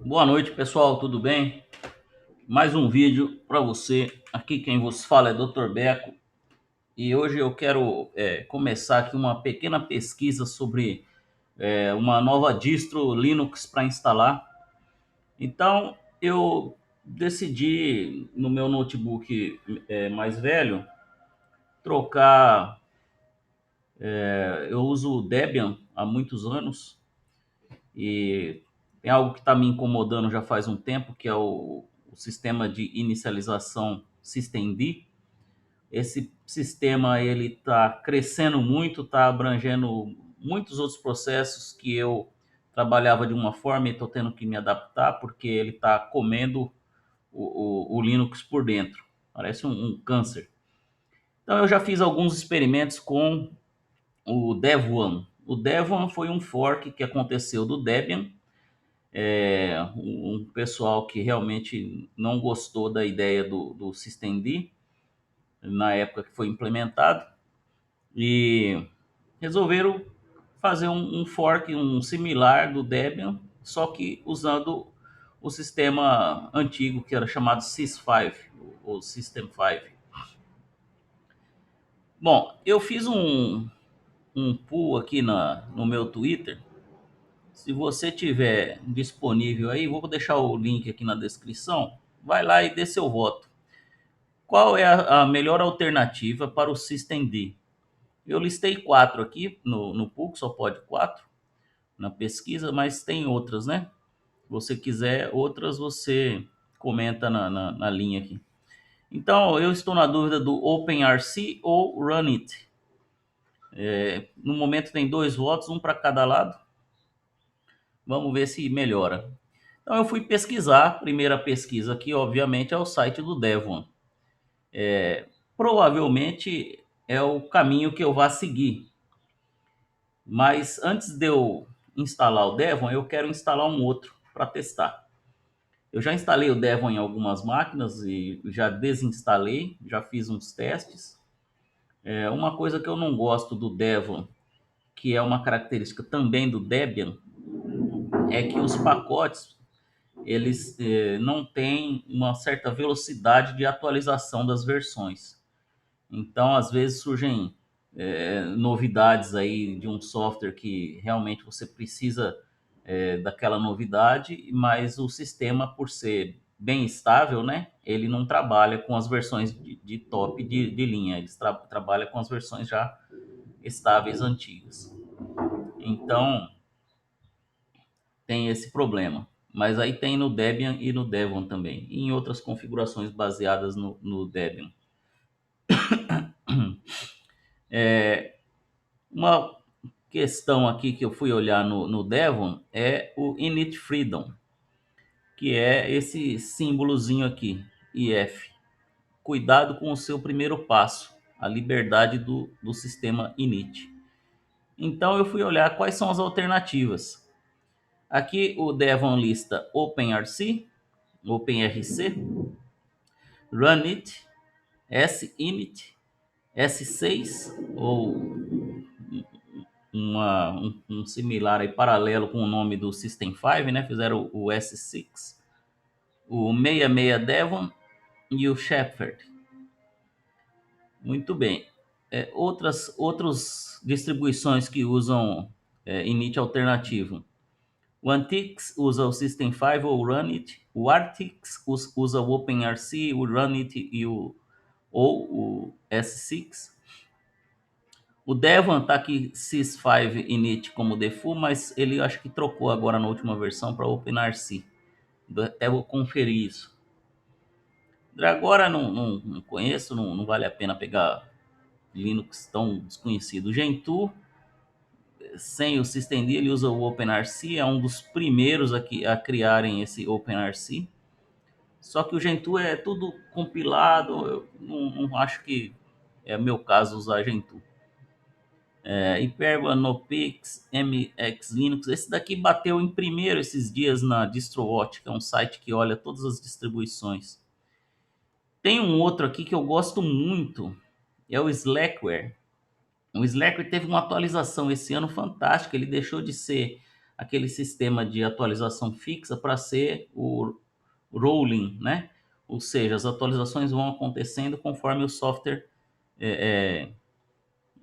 Boa noite, pessoal, tudo bem? Mais um vídeo para você. Aqui quem vos fala é Dr. Beco e hoje eu quero começar aqui uma pequena pesquisa sobre uma nova distro Linux para instalar. Então eu decidi no meu notebook mais velho trocar. Eu uso o Debian há muitos anos e tem algo que está me incomodando já faz um tempo, que é o sistema de inicialização Systemd. Esse sistema ele está crescendo muito, está abrangendo muitos outros processos que eu trabalhava de uma forma e estou tendo que me adaptar porque ele está comendo o Linux por dentro. Parece um câncer. Então eu já fiz alguns experimentos com o Devuan. O Devuan foi um fork que aconteceu do Debian, um pessoal que realmente não gostou da ideia do Systemd na época que foi implementado e resolveram fazer um fork, um similar do Debian, só que usando o sistema antigo que era chamado sys5 ou System 5. Bom, eu fiz um poll aqui no meu Twitter. Se você tiver disponível aí, vou deixar o link aqui na descrição. Vai lá e dê seu voto. Qual é a melhor alternativa para o Systemd? Eu listei quatro aqui no PUC, só pode quatro na pesquisa, mas tem outras, né? Se você quiser outras, você comenta na linha aqui. Então, eu estou na dúvida do OpenRC ou Runit. No momento tem dois votos, um para cada lado. Vamos ver se melhora. Então, eu fui pesquisar. A primeira pesquisa aqui, obviamente, é o site do Devon. Provavelmente é o caminho que eu vá seguir. Mas antes de eu instalar o Devon, eu quero instalar um outro para testar. Eu já instalei o Devon em algumas máquinas e já desinstalei, já fiz uns testes. Uma coisa que eu não gosto do Devon, que é uma característica também do Debian, é que os pacotes eles não têm uma certa velocidade de atualização das versões. Então, às vezes surgem novidades aí de um software que realmente você precisa daquela novidade, mas o sistema, por ser bem estável, né, ele não trabalha com as versões de top de linha, ele trabalha com as versões já estáveis antigas. Então, tem esse problema. Mas aí tem no Debian e no Devon também, e em outras configurações baseadas no Debian. Uma questão aqui que eu fui olhar no Devon é o Init Freedom, que é esse símbolozinho aqui, IF. Cuidado com o seu primeiro passo, a liberdade do sistema init. Então eu fui olhar quais são as alternativas. Aqui o Devon lista OpenRC, OpenRC, Runit, Sinit, S6 ou um similar aí, paralelo com o nome do System 5, né? Fizeram o S6, o 66 Devon e o Shepherd. Muito bem. Outras distribuições que usam init alternativo. O Antix usa o System 5 ou o Runit. O Artix usa o OpenRC, o Runit ou o S6. O Devon está aqui sys5 init como default, mas ele acho que trocou agora na última versão para OpenRC. Até vou conferir isso. Agora não conheço, não vale a pena pegar Linux tão desconhecido. O Gentoo, sem o Systemd, ele usa o OpenRC, é um dos primeiros a criarem esse OpenRC. Só que o Gentoo é tudo compilado, eu não acho que é meu caso usar Gentoo. Hyperba, Nopix, MX Linux. Esse daqui bateu em primeiro esses dias na DistroWatch, que é um site que olha todas as distribuições. Tem um outro aqui que eu gosto muito, é o Slackware. O Slackware teve uma atualização esse ano fantástica. Ele deixou de ser aquele sistema de atualização fixa para ser o rolling, né? Ou seja, as atualizações vão acontecendo conforme o software é,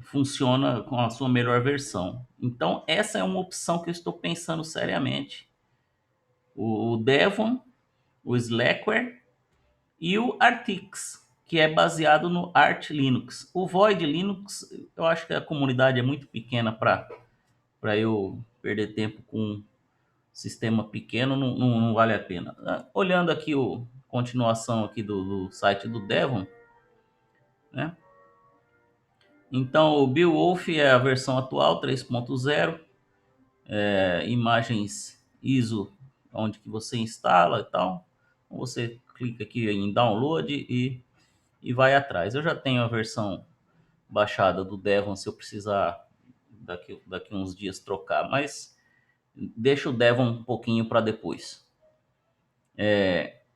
funciona com a sua melhor versão. Então, essa é uma opção que eu estou pensando seriamente. O Devon, o Slackware e o Artix, que é baseado no Arch Linux. O Void Linux, eu acho que a comunidade é muito pequena para eu perder tempo com um sistema pequeno, não vale a pena. Olhando aqui o continuação aqui do site do Devon, né? Então o Beowulf é a versão atual 3.0, imagens ISO onde que você instala e tal. Você clica aqui em download e vai atrás. Eu já tenho a versão baixada do Devon se eu precisar daqui uns dias trocar, mas deixa o Devon um pouquinho para depois.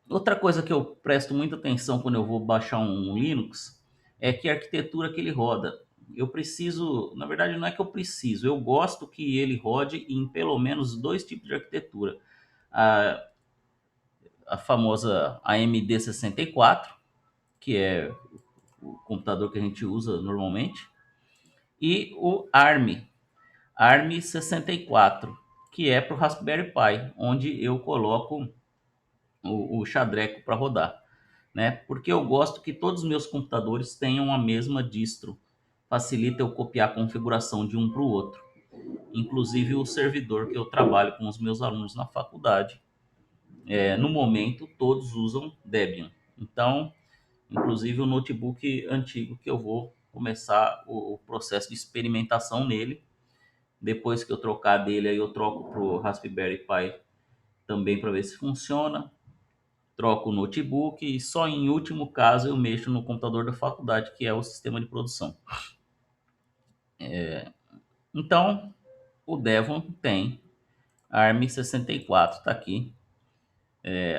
Outra coisa que eu presto muita atenção quando eu vou baixar um Linux é que a arquitetura que ele roda. Eu preciso, na verdade não é que eu preciso, eu gosto que ele rode em pelo menos dois tipos de arquitetura. A, a famosa AMD 64, que é o computador que a gente usa normalmente, e o ARM 64, que é para o Raspberry Pi, onde eu coloco o Xadreco para rodar, né? Porque eu gosto que todos os meus computadores tenham a mesma distro. Facilita eu copiar a configuração de um para o outro. Inclusive o servidor que eu trabalho com os meus alunos na faculdade. No momento, todos usam Debian. Então, inclusive o notebook antigo que eu vou começar o processo de experimentação nele. Depois que eu trocar dele, aí eu troco para o Raspberry Pi também para ver se funciona. Troco o notebook e só em último caso eu mexo no computador da faculdade, que é o sistema de produção. Então, o Devon tem ARM 64, está aqui.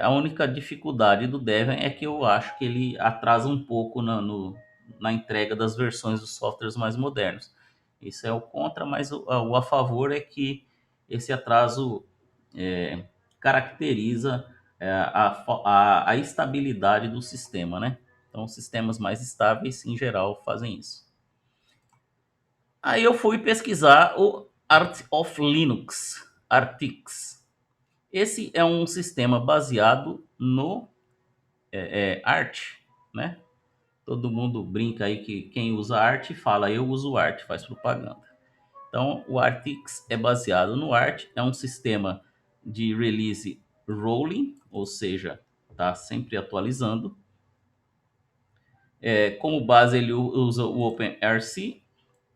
A única dificuldade do Devon é que eu acho que ele atrasa um pouco na entrega das versões dos softwares mais modernos. Isso é o contra, mas o a favor é que esse atraso caracteriza a estabilidade do sistema, né? Então, sistemas mais estáveis, em geral, fazem isso. Aí eu fui pesquisar o Art of Linux, Artix. Esse é um sistema baseado no Arch, né? Todo mundo brinca aí que quem usa Arch fala eu uso Arch, faz propaganda. Então, o Artix é baseado no Arch, é um sistema de release rolling, ou seja, está sempre atualizando. Como base, ele usa o OpenRC,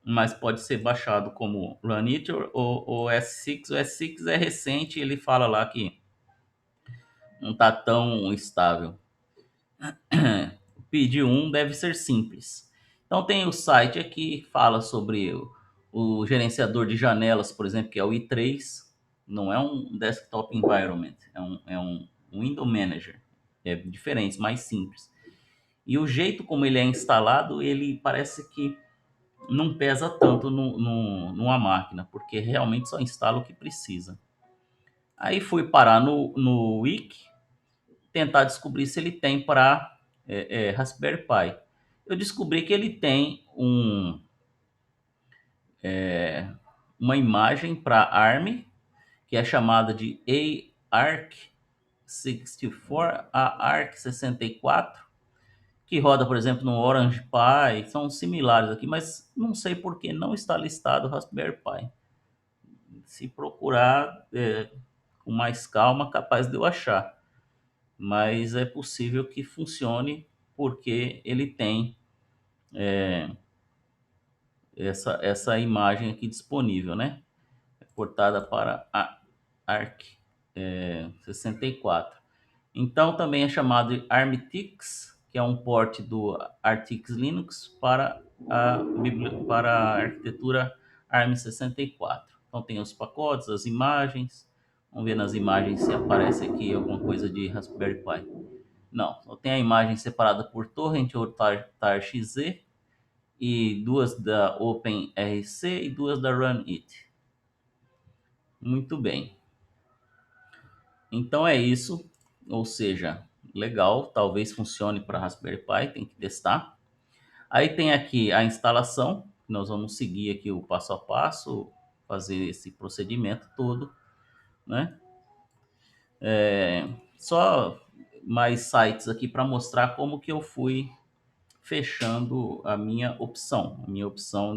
mas pode ser baixado como Runit ou S6. O S6 é recente, ele fala lá que não está tão estável. Pedir um deve ser simples. Então tem o site aqui que fala sobre o gerenciador de janelas, por exemplo, que é o i3. Não é um desktop environment, é um window manager. É diferente, mais simples. E o jeito como ele é instalado, ele parece que não pesa tanto numa máquina, porque realmente só instala o que precisa. Aí fui parar no Wiki, tentar descobrir se ele tem para Raspberry Pi. Eu descobri que ele tem uma imagem para ARM, que é chamada de ARC64, a ARC64, que roda, por exemplo, no Orange Pi, são similares aqui, mas não sei por que não está listado o Raspberry Pi. Se procurar com mais calma, capaz de eu achar. Mas é possível que funcione porque ele tem essa imagem aqui disponível, né? Portada para a ARC 64. Então também é chamado de ARMTix, que é um port do Artix Linux para a arquitetura ARM 64. Então tem os pacotes, as imagens. Vamos ver nas imagens se aparece aqui alguma coisa de Raspberry Pi. Não, só tem a imagem separada por torrent ou tar.exe e duas da OpenRC e duas da Runit. Muito bem. Então é isso. Ou seja, legal, talvez funcione para Raspberry Pi, tem que testar. Aí tem aqui a instalação, nós vamos seguir aqui o passo a passo, fazer esse procedimento todo, né? Só mais sites aqui para mostrar como que eu fui fechando a minha opção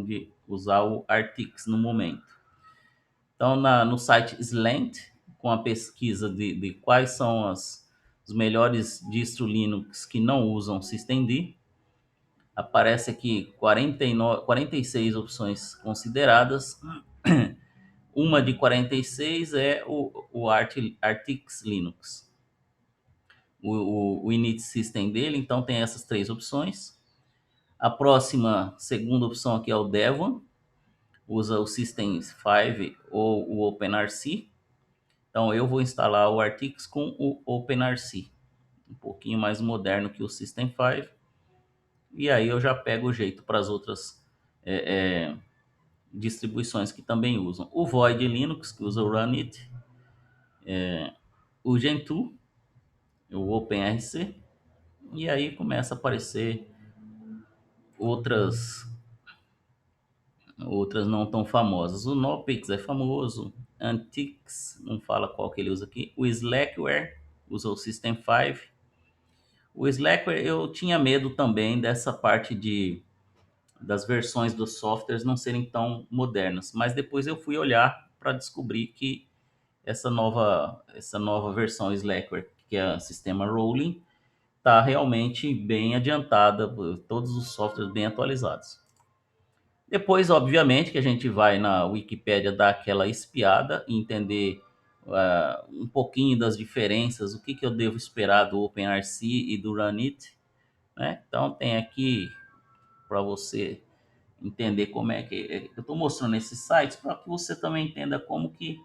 de usar o Artix no momento. Então, no site Slant, com a pesquisa de quais são os melhores distro Linux que não usam systemd, aparece aqui 49, 46 opções consideradas. Uma de 46 é o Artix Linux, o init system dele, então tem essas três opções. A próxima, segunda opção aqui é o Devon, usa o System 5 ou o OpenRC. Então eu vou instalar o Artix com o OpenRC, um pouquinho mais moderno que o System 5. E aí eu já pego o jeito para as outras distribuições que também usam. O Void Linux, que usa o Runit, o Gentoo, o OpenRC, e aí começa a aparecer outras outras não tão famosas. O Nopix é famoso, Antix, não fala qual que ele usa aqui. O Slackware usa o System 5. O Slackware eu tinha medo também dessa parte das versões dos softwares não serem tão modernas, mas depois eu fui olhar para descobrir que essa nova versão Slackware, que é o sistema Rolling, está realmente bem adiantada, todos os softwares bem atualizados. Depois, obviamente, que a gente vai na Wikipédia dar aquela espiada e entender um pouquinho das diferenças, o que, que eu devo esperar do OpenRC e do Runit, né? Então tem aqui para você entender como é que eu estou mostrando esses sites para que você também entenda como que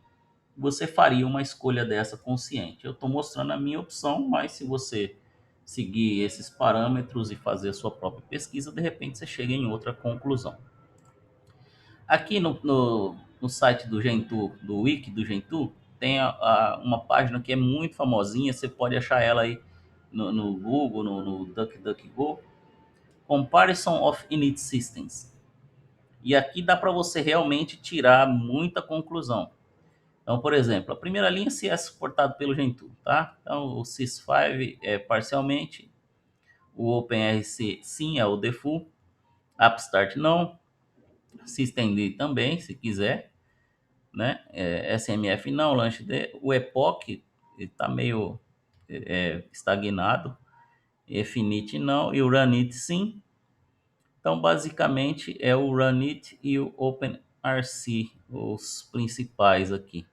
você faria uma escolha dessa consciente. Eu estou mostrando a minha opção, mas se você seguir esses parâmetros e fazer a sua própria pesquisa, de repente você chega em outra conclusão. Aqui no site do Gentoo, do Wiki do Gentoo, tem uma página que é muito famosinha, você pode achar ela aí no Google, no DuckDuckGo, Comparison of Init Systems. E aqui dá para você realmente tirar muita conclusão. Então, por exemplo, a primeira linha se é suportado pelo Gentoo, tá? Então, o sys5 é parcialmente, o OpenRC sim, é o default, Upstart não, Systemd também, se quiser, né? SMF não, LaunchD, o Epoch está meio estagnado, Fnit não, e o Runit sim. Então, basicamente, é o Runit e o OpenRC, os principais aqui,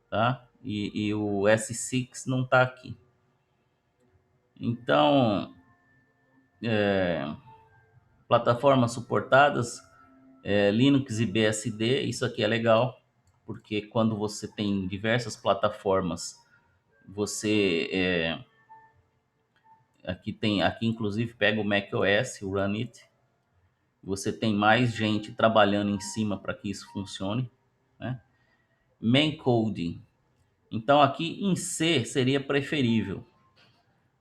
tá? E o S6 não está aqui. Então, plataformas suportadas, Linux e BSD, isso aqui é legal, porque quando você tem diversas plataformas, você aqui inclusive pega o macOS, o Runit, você tem mais gente trabalhando em cima para que isso funcione, né? Main code. Então aqui em C seria preferível,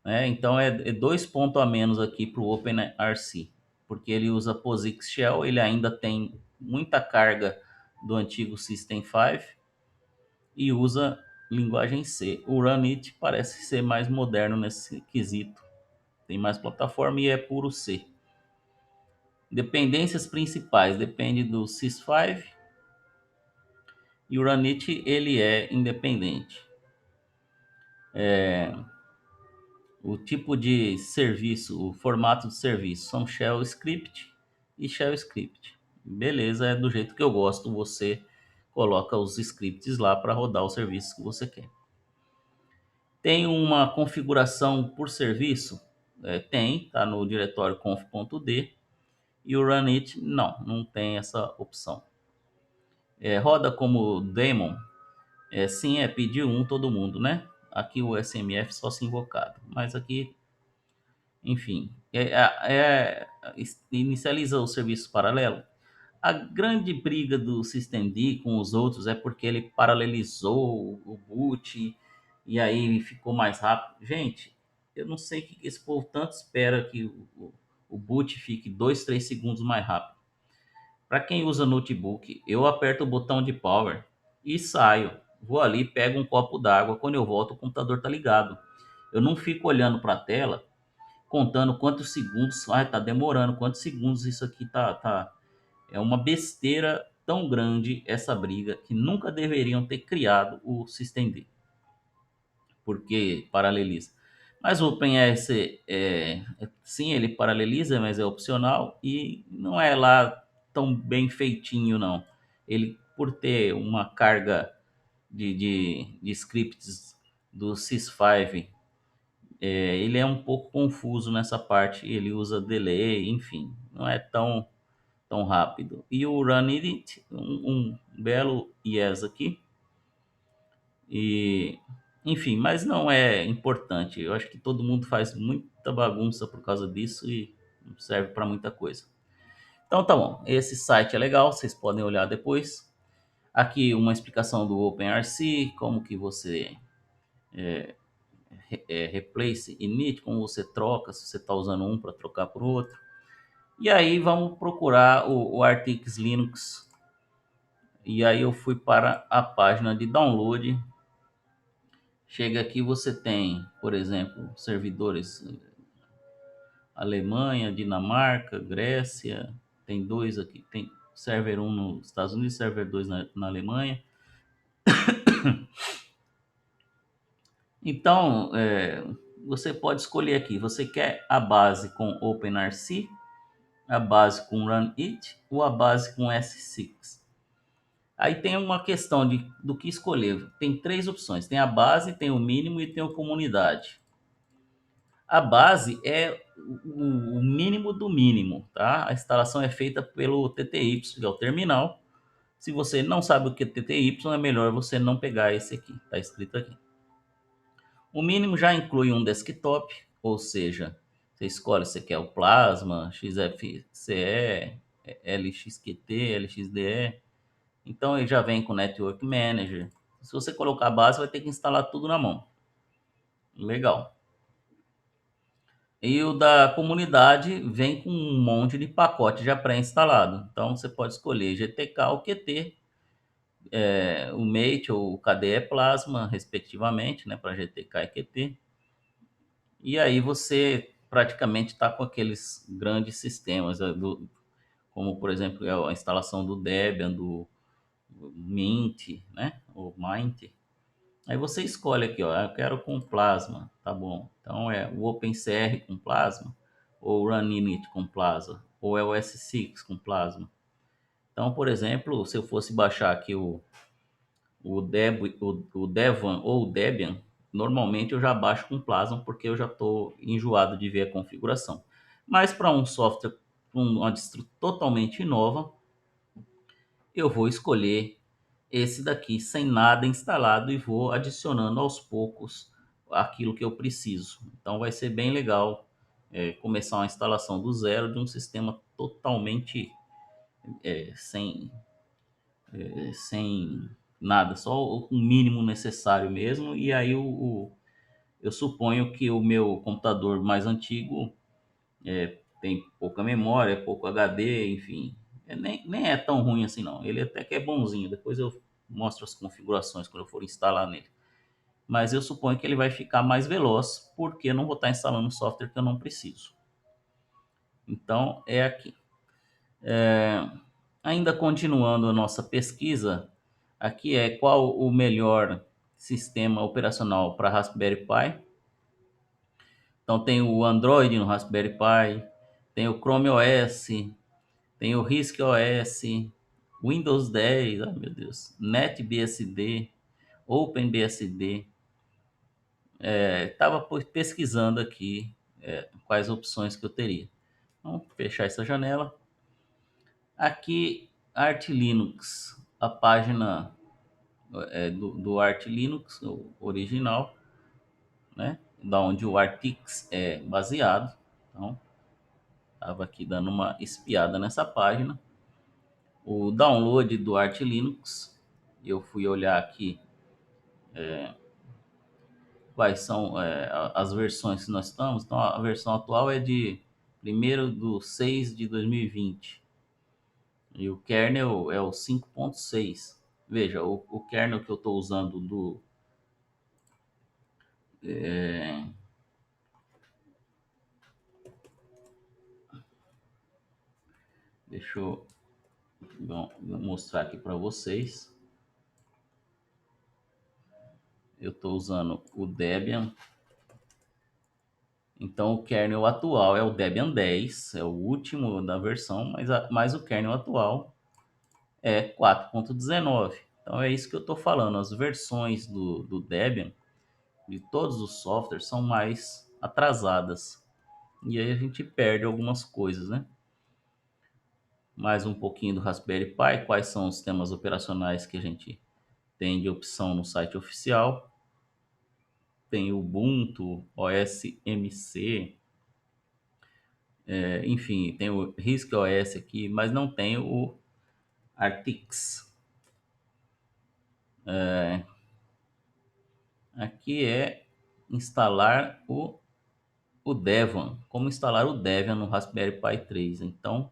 né? Então é 2 pontos a menos aqui para o OpenRC, porque ele usa POSIX Shell, ele ainda tem muita carga do antigo System 5 e usa linguagem C. O Runit parece ser mais moderno nesse quesito, tem mais plataforma e é puro C. Dependências principais, depende do sys5 e o Runit ele é independente. O tipo de serviço, o formato de serviço são Shell Script e Shell Script. Beleza, é do jeito que eu gosto, você coloca os scripts lá para rodar o serviço que você quer. Tem uma configuração por serviço? Tem, tá no diretório conf.d, e o Runit não tem essa opção. Roda como daemon? Sim, pedir todo mundo, né? Aqui o SMF só se invocado, mas aqui, enfim, inicializa o serviço paralelo. A grande briga do systemd com os outros é porque ele paralelizou o boot e aí ficou mais rápido. Gente, eu não sei o que esse povo tanto espera que o boot fique 2, 3 segundos mais rápido. Para quem usa notebook, eu aperto o botão de power e saio. Vou ali, pego um copo d'água. Quando eu volto, o computador está ligado. Eu não fico olhando para a tela, contando quantos segundos. Ah, tá demorando. Quantos segundos isso aqui tá. É uma besteira tão grande essa briga que nunca deveriam ter criado o systemd, porque paraleliza. Mas o OpenRC, sim, ele paraleliza, mas é opcional e não é lá tão bem feitinho, não. Ele, por ter uma carga de scripts do sys5, ele é um pouco confuso nessa parte. Ele usa delay, enfim, não é tão rápido. E o Runit, um belo IES aqui, e, enfim, mas não é importante. Eu acho que todo mundo faz muita bagunça por causa disso e não serve para muita coisa. Então tá bom, esse site é legal, vocês podem olhar depois. Aqui uma explicação do OpenRC, como que você replace init, como você troca, se você está usando um para trocar por outro. E aí vamos procurar o Artix Linux. E aí eu fui para a página de download. Chega aqui, você tem, por exemplo, servidores Alemanha, Dinamarca, Grécia. Tem dois aqui, tem server um nos Estados Unidos, server 2 na Alemanha. Então, você pode escolher aqui, você quer a base com OpenRC, a base com Runit ou a base com S6. Aí tem uma questão do que escolher. Tem três opções, tem a base, tem o mínimo e tem a comunidade. A base é o mínimo do mínimo, tá? A instalação é feita pelo TTY, que é o terminal. Se você não sabe o que é TTY, é melhor você não pegar esse aqui, tá escrito aqui. O mínimo já inclui um desktop, ou seja, você escolhe se você quer o Plasma, XFCE, LXQT, LXDE. Então ele já vem com Network Manager. Se você colocar a base, vai ter que instalar tudo na mão. Legal. E o da comunidade vem com um monte de pacote já pré-instalado. Então você pode escolher GTK ou QT, o Mate ou o KDE Plasma, respectivamente, né, para GTK e QT. E aí você praticamente está com aqueles grandes sistemas, como por exemplo a instalação do Debian, do Mint, né, o Mint. Aí você escolhe aqui, ó, eu quero com Plasma, tá bom. Então é o OpenCR com Plasma, ou o Runinit com Plasma, ou é o S6 com Plasma. Então, por exemplo, se eu fosse baixar aqui o Devuan ou o Debian, normalmente eu já baixo com Plasma porque eu já estou enjoado de ver a configuração. Mas para um software, uma distro totalmente nova, eu vou escolher esse daqui sem nada instalado e vou adicionando aos poucos aquilo que eu preciso. Então vai ser bem legal começar uma instalação do zero de um sistema totalmente sem nada, só o mínimo necessário mesmo. E aí eu suponho que o meu computador mais antigo tem pouca memória, pouco HD, enfim. Nem é tão ruim assim não. Ele até que é bonzinho. Depois eu mostro as configurações quando eu for instalar nele. Mas eu suponho que ele vai ficar mais veloz, porque eu não vou estar instalando software que eu não preciso. Então é aqui. Ainda continuando a nossa pesquisa, aqui é qual o melhor sistema operacional para Raspberry Pi. Então tem o Android no Raspberry Pi, tem o Chrome OS, tem o RISC OS, Windows 10, ai meu Deus, NetBSD, OpenBSD. Estava pesquisando aqui quais opções que eu teria. Vamos fechar essa janela. Aqui, Arch Linux, a página do Arch Linux, o original, né? Da onde o Artix é baseado. Então, estava aqui dando uma espiada nessa página. o download do Arch Linux. Eu fui olhar aqui quais são as versões que nós estamos. Então, a versão atual é de 1º de 6 de 2020. E o kernel é o 5.6. Veja, o kernel que eu estou usando é, deixa eu vou mostrar aqui para vocês. Eu estou usando o Debian. Então, o kernel atual é o Debian 10, é o último da versão, mas o kernel atual é 4.19. Então, é isso que eu estou falando. As versões do Debian, de todos os softwares, são mais atrasadas. E aí a gente perde algumas coisas, né? Mais um pouquinho do Raspberry Pi, quais são os sistemas operacionais que a gente tem de opção no site oficial. Tem o Ubuntu, OS MC, enfim, tem o RISC OS aqui, mas não tem o Artix. Aqui é instalar o Debian, como instalar o Debian no Raspberry Pi 3. Então,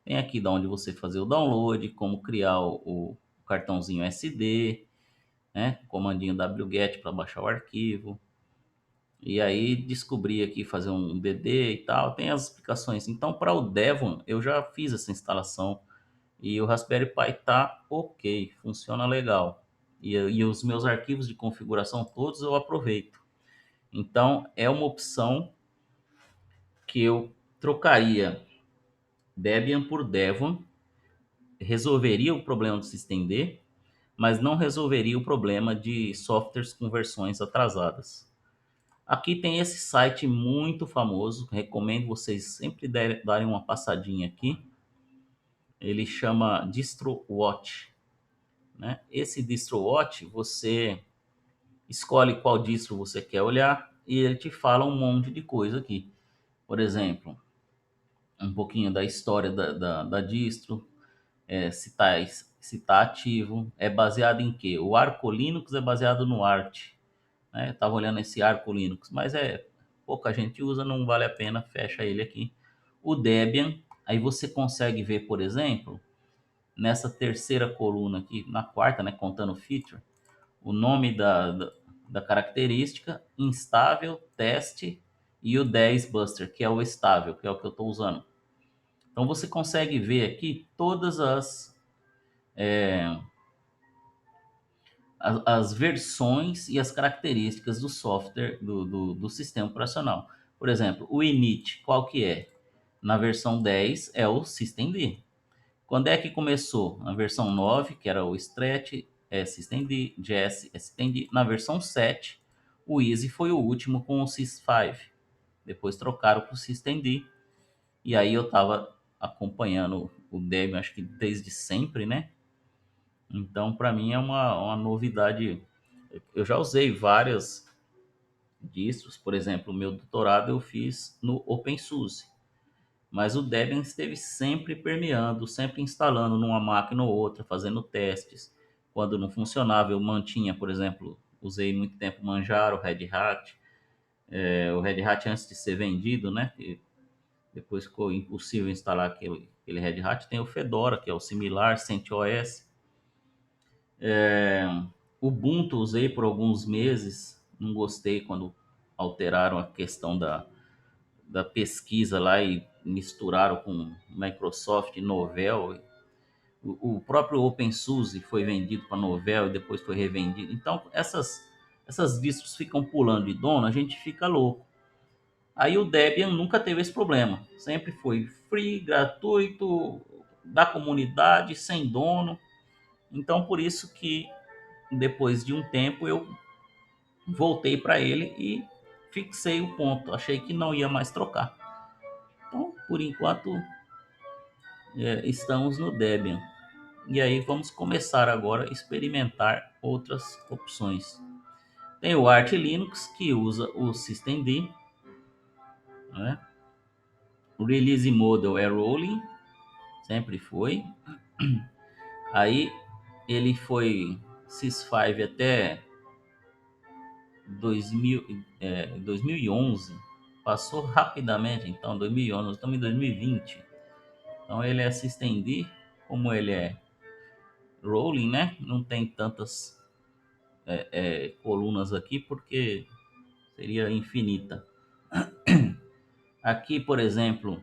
tem aqui de onde você fazer o download, como criar o cartãozinho SD, né? Comandinho wget para baixar o arquivo. E aí descobri aqui fazer um DD e tal, tem as explicações. Então, para o Debian, eu já fiz essa instalação e o Raspberry Pi tá ok, funciona legal. E os meus arquivos de configuração todos eu aproveito. Então, é uma opção que eu trocaria Debian por Devon, resolveria o problema do systemd, mas não resolveria o problema de softwares com versões atrasadas. Aqui tem esse site muito famoso, recomendo vocês sempre darem uma passadinha aqui. Ele chama DistroWatch, né? Esse DistroWatch, você escolhe qual distro você quer olhar e ele te fala um monte de coisa aqui. Por exemplo, um pouquinho da história da distro, se tá ativo, é baseado em quê? O Arco Linux é baseado no Arch, né? Eu tava olhando esse Arco Linux, mas pouca gente usa, não vale a pena, fecha ele aqui. O Debian, aí você consegue ver, por exemplo, nessa terceira coluna aqui, na quarta, né, contando feature, o nome da característica, instável, teste e o 10 Buster, que é o estável, que é o que eu estou usando. Então você consegue ver aqui todas as versões e as características do software do sistema operacional. Por exemplo, o init, qual que é? Na versão 10 é o systemd. Quando é que começou? Na versão 9, que era o stretch, é systemd, jazz é systemd. Na versão 7, o easy foi o último com o sys5. Depois trocaram para o systemd. E aí eu estava acompanhando o Debian, acho que desde sempre, né? Então, para mim é uma novidade. Eu já usei várias distros, por exemplo, o meu doutorado eu fiz no OpenSUSE, mas o Debian esteve sempre permeando, sempre instalando numa máquina ou outra, fazendo testes. Quando não funcionava, eu mantinha, por exemplo, usei muito tempo Manjaro, Red Hat. O Red Hat antes de ser vendido, né? E depois ficou impossível instalar aquele Red Hat. Tem o Fedora, que é o similar, CentOS. O Ubuntu usei por alguns meses, não gostei quando alteraram a questão da pesquisa lá e misturaram com Microsoft e Novell. O próprio OpenSUSE foi vendido para Novell e depois foi revendido. Então, essas distros ficam pulando de dono, a gente fica louco. Aí o Debian nunca teve esse problema. Sempre foi free, gratuito, da comunidade, sem dono. Então, por isso que depois de um tempo eu voltei para ele e fixei o ponto. Achei que não ia mais trocar. Então, por enquanto, estamos no Debian. E aí vamos começar agora a experimentar outras opções. Tem o Arch Linux, que usa o systemd, né? O release model é rolling, sempre foi. Aí ele foi sys5 até 2011, passou rapidamente. Então 2011, nós estamos em 2020. Então ele é systemd, como ele é rolling, né? Não tem tantas colunas aqui porque seria infinita. Aqui, por exemplo,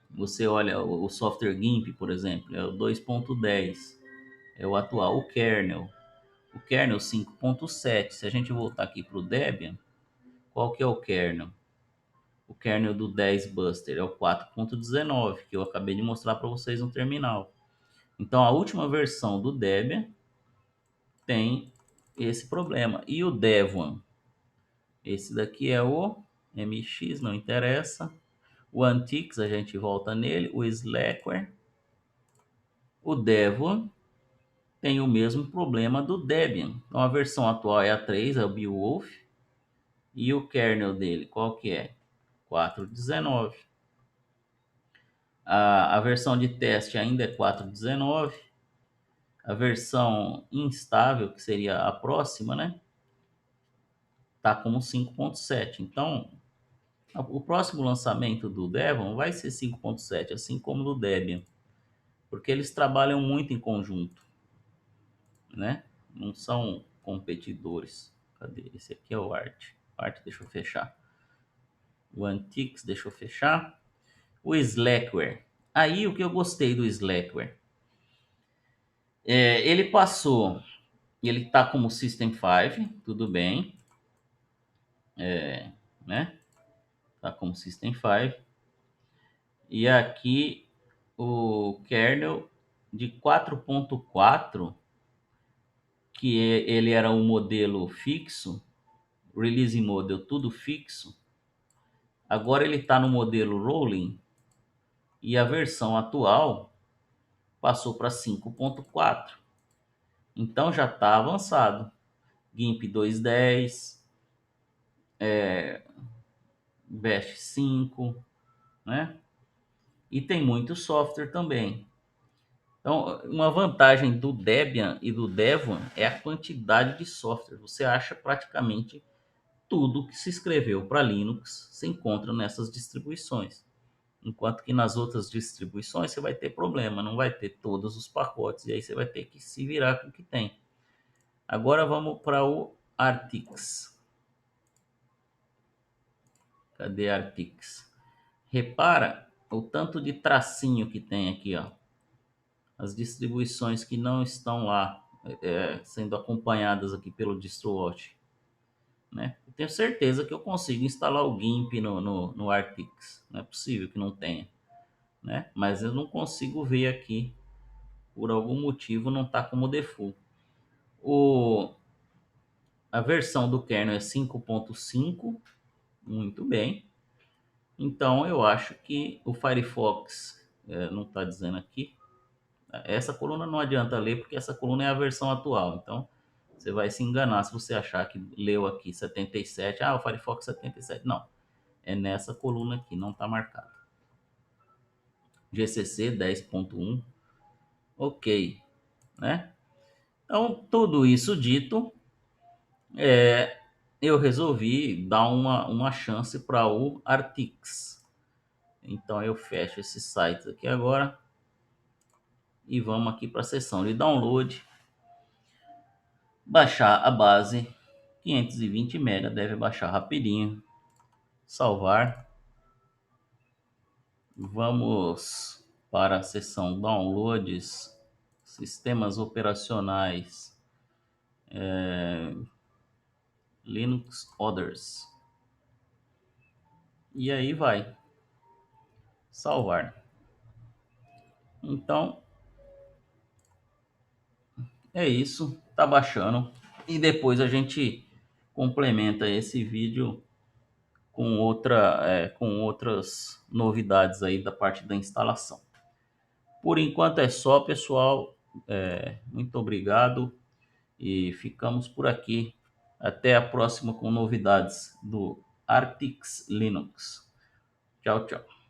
você olha o software GIMP, por exemplo, é o 2.10, é o atual, o kernel 5.7. Se a gente voltar aqui para o Debian, qual que é o kernel? O kernel do 10 Buster é o 4.19, que eu acabei de mostrar para vocês no terminal. Então a última versão do Debian tem esse problema. E o Devon, esse daqui é o MX, não interessa. O Antix, a gente volta nele. O Slackware. O Devon tem o mesmo problema do Debian. Então a versão atual é a 3, é o Beowulf. E o kernel dele, qual que é? 4.19. A versão de teste ainda é 4.19. A versão instável, que seria a próxima, né? Tá como 5.7. Então, o próximo lançamento do Devon vai ser 5.7, assim como do Debian, porque eles trabalham muito em conjunto, né? Não são competidores. Cadê? Esse aqui é o Art. Art, deixa eu fechar. O Antix, deixa eu fechar. O Slackware. Aí o que eu gostei do Slackware, ele passou, ele tá como System 5, tudo bem, né? Tá como System 5. E aqui o kernel de 4.4, que ele era um modelo fixo, release model tudo fixo, agora ele está no modelo rolling e a versão atual passou para 5.4. Então já está avançado. GIMP 2.10, Bash 5, né? E tem muito software também. Então, uma vantagem do Debian e do Devon é a quantidade de software. Você acha praticamente tudo que se escreveu para Linux se encontra nessas distribuições. Enquanto que nas outras distribuições você vai ter problema, não vai ter todos os pacotes, e aí você vai ter que se virar com o que tem. Agora vamos para o Artix. Cadê Artix? Repara o tanto de tracinho que tem aqui, ó. As distribuições que não estão lá sendo acompanhadas aqui pelo DistroWatch, né? Eu tenho certeza que eu consigo instalar o GIMP no Artix. Não é possível que não tenha, né? Mas eu não consigo ver aqui, por algum motivo não está como default. A versão do kernel é 5.5, muito bem. Então eu acho que o Firefox, não está dizendo aqui, essa coluna não adianta ler porque essa coluna é a versão atual. Então você vai se enganar se você achar que leu aqui 77, o Firefox 77. Não, é nessa coluna aqui, não está marcado. GCC 10.1, ok, né? Então, tudo isso dito, eu resolvi dar uma chance para o Artix. Então eu fecho esses sites aqui agora e vamos aqui para a seção de download, baixar a base, 520 MB, deve baixar rapidinho, salvar. Vamos para a seção downloads, sistemas operacionais, Linux Others. E aí vai salvar. Então é isso, tá baixando e depois a gente complementa esse vídeo com outras novidades aí da parte da instalação. Por enquanto é só, pessoal. Muito obrigado e ficamos por aqui. Até a próxima com novidades do Artix Linux. Tchau, tchau.